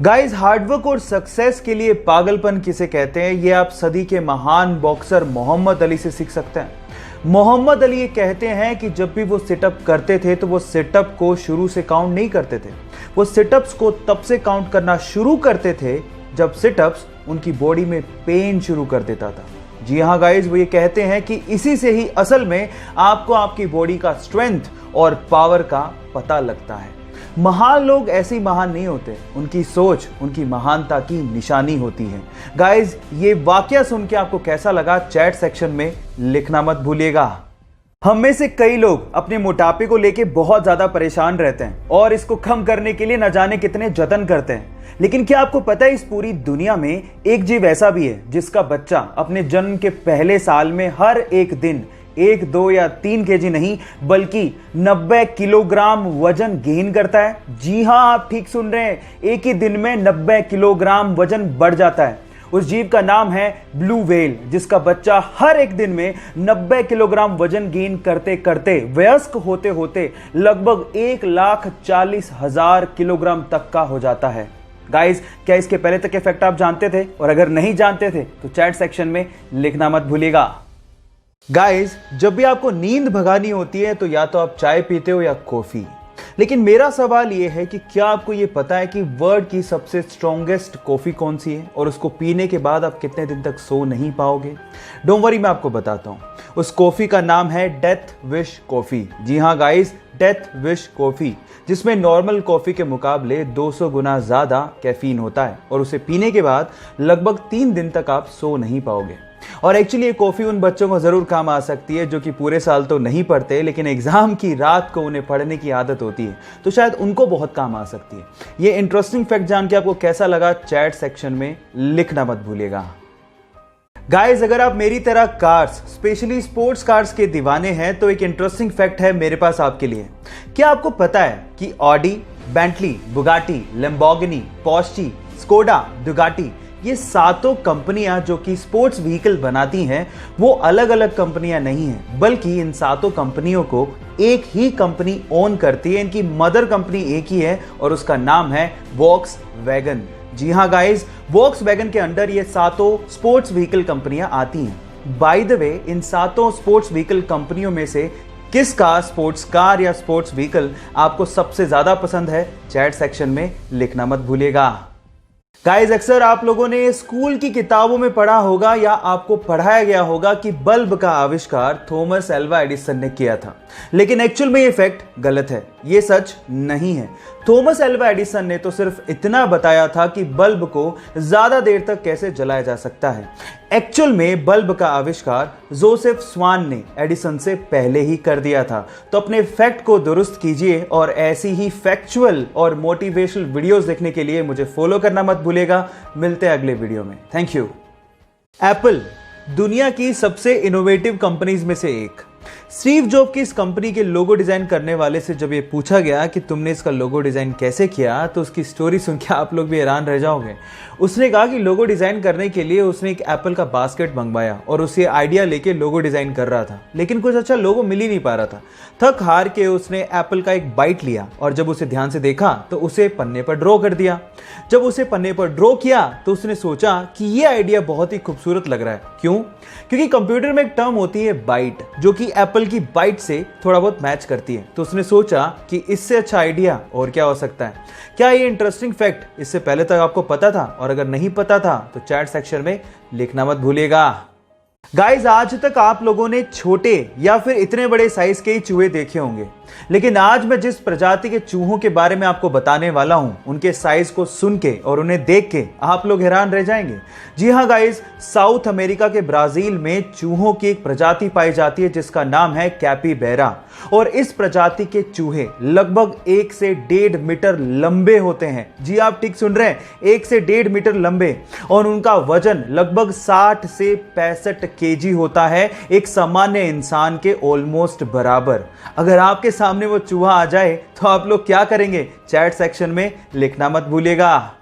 Guys, hard work और success के लिए पागलपन किसे कहते हैं, ये आप सदी के महान बॉक्सर मोहम्मद अली से सीख सकते हैं। मोहम्मद अली ये कहते हैं कि जब भी वो सिटअप करते थे तो वो सिटअप को शुरू से काउंट नहीं करते थे। वो सिटअप्स को तब से काउंट करना शुरू करते थे जब सिटअप्स उनकी बॉडी में पेन शुरू कर देता था। जी हाँ गाइस, वो ये कहते हैं कि इसी से ही असल में आपको आपकी बॉडी का स्ट्रेंथ और पावर का पता लगता है। महान लोग ऐसे ही महान नहीं होते, उनकी सोच उनकी महानता की निशानी होती है। गाइस, ये वाकया सुन के आपको कैसा लगा, चैट सेक्शन में लिखना मत भूलिएगा। हम में से कई लोग अपने मोटापे को लेके बहुत ज्यादा परेशान रहते हैं और इसको कम करने के लिए न जाने कितने जतन करते हैं। लेकिन क्या आपको पता है, इस पूरी दुनिया में एक जीव ऐसा भी है जिसका बच्चा अपने जन्म के पहले साल में हर एक दिन 1, 2 या 3 केजी नहीं बल्कि 90 किलोग्राम वजन गेन करता है। जी हां, आप ठीक सुन रहे हैं, एक ही दिन में 90 किलोग्राम वजन बढ़ जाता है। उस जीव का नाम है ब्लू व्हेल, जिसका बच्चा हर एक दिन में 90 किलोग्राम वजन गेन करते करते वयस्क होते होते लगभग 1,40,000 किलोग्राम तक का हो जाता है। गाइस, क्या इसके पहले तक के फैक्ट आप जानते थे? और अगर नहीं जानते थे तो चैट सेक्शन में लिखना मत भूलिएगा। गाइस, जब भी आपको नींद भगानी होती है तो या तो आप चाय पीते हो या कॉफी। लेकिन मेरा सवाल यह है कि क्या आपको यह पता है कि वर्ल्ड की सबसे स्ट्रॉन्गेस्ट कॉफी कौन सी है और उसको पीने के बाद आप कितने दिन तक सो नहीं पाओगे? डोंट वरी, मैं आपको बताता हूं। उस कॉफी का नाम है डेथ विश कॉफी। जी हां गाइस, डेथ विश कॉफी, जिसमें नॉर्मल कॉफी के मुकाबले 200 गुना ज्यादा कैफीन होता है और उसे पीने के बाद लगभग 3 दिन तक आप सो नहीं पाओगे। और एक्चुअली ये कॉफी उन बच्चों को जरूर काम आ सकती है जो कि पूरे साल तो नहीं पढ़ते, लेकिन एग्जाम की रात को उन्हें पढ़ने की आदत होती है, तो शायद उनको बहुत काम आ सकती है। ये इंटरेस्टिंग फैक्ट जान के आपको कैसा लगा, चैट सेक्शन में लिखना मत भूलिएगा। गाइस, अगर आप मेरी तरह कार्स, स्पेशली स्पोर्ट्स कार्स के दीवाने हैं तो एक इंटरेस्टिंग फैक्ट है मेरे पास आपके लिए। क्या आपको पता है कि Audi, Bentley, Bugatti, Lamborghini, Porsche, Skoda, Ducati, ये सातों कंपनियां जो कि स्पोर्ट्स व्हीकल बनाती हैं वो अलग अलग कंपनियां नहीं हैं, बल्कि इन सातों कंपनियों को एक ही कंपनी ओन करती है। इनकी मदर कंपनी एक ही है और उसका नाम है वॉक्सवैगन। जी हां गाइस, वॉक्सवैगन के अंडर ये सातों स्पोर्ट्स व्हीकल कंपनियां आती हैं। बाय द वे, इन सातों स्पोर्ट्स व्हीकल कंपनियों में से किसका स्पोर्ट्स कार या स्पोर्ट्स व्हीकल आपको सबसे ज्यादा पसंद है? चैट सेक्शन में लिखना मत भूलिएगा। गाइस, अक्सर आप लोगों ने स्कूल की किताबों में पढ़ा होगा या आपको पढ़ाया गया होगा कि बल्ब का आविष्कार थॉमस एल्वा एडिसन ने किया था, लेकिन एक्चुअल में ये फैक्ट गलत है, ये सच नहीं है। थॉमस एल्वा एडिसन ने तो सिर्फ इतना बताया था कि बल्ब को ज्यादा देर तक कैसे जलाया जा सकता है। एक्चुअल में बल्ब का आविष्कार जोसेफ स्वान ने एडिसन से पहले ही कर दिया था। तो अपने फैक्ट को दुरुस्त कीजिए और ऐसी ही फैक्चुअल और मोटिवेशनल वीडियोस देखने के लिए मुझे फॉलो करना मत भूलिएगा। मिलते हैं अगले वीडियो में। Thank you. एप्पल दुनिया की सबसे इनोवेटिव कंपनीज में से एक। स्टीव जॉब की इस कंपनी के लोगो डिजाइन करने वाले से जब ये पूछा गया कि तुमने इसका लोगो डिजाइन कैसे किया, तो उसकी स्टोरी सुन के आप लोग भी हैरान रह जाओगे। उसने कहा कि लोगो डिजाइन करने के लिए उसने एक एप्पल का बास्केट मंगवाया और उसे आइडिया लेके लोगो डिजाइन कर रहा था, लेकिन कुछ अच्छा लोगो मिल ही नहीं पा रहा था। थक हार के उसने एप्पल का एक बाइट लिया और जब उसे ध्यान से देखा तो उसे पन्ने पर ड्रॉ कर दिया। जब उसे पन्ने पर ड्रॉ किया तो उसने सोचा कि यह आइडिया बहुत ही खूबसूरत लग रहा है। क्यों? क्योंकि कंप्यूटर में एक टर्म होती है बाइट, जो कि एप्पल की बाइट से थोड़ा बहुत मैच करती है। तो उसने सोचा कि इससे अच्छा आइडिया और क्या हो सकता है। क्या ये इंटरेस्टिंग फैक्ट इससे पहले तक आपको पता था? और अगर नहीं पता था तो चैट सेक्शन में लिखना मत भूलिएगा। गाइस, आज तक आप लोगों ने छोटे या फिर इतने बड़े साइज के ही चूहे देखे होंगे, लेकिन आज मैं जिस प्रजाति के चूहों के बारे में आपको बताने वाला हूं, उनके साइज को सुन के और उन्हें देख के आप लोग हैरान रह जाएंगे। जी हां गाइस, साउथ अमेरिका के ब्राजील में चूहों की एक प्रजाति पाई जाती है जिसका नाम है कैपिबैरा, और इस प्रजाति के चूहे लगभग 1 से 1.5 मीटर लंबे होते हैं। जी आप ठीक सुन रहे हैं, 1 से 1.5 मीटर लंबे, और उनका वजन लगभग 60 से 65 केजी होता है, एक सामान्य इंसान के ऑलमोस्ट बराबर। अगर आपके सामने वो चूहा आ जाए तो आप लोग क्या करेंगे? चैट सेक्शन में लिखना मत भूलिएगा।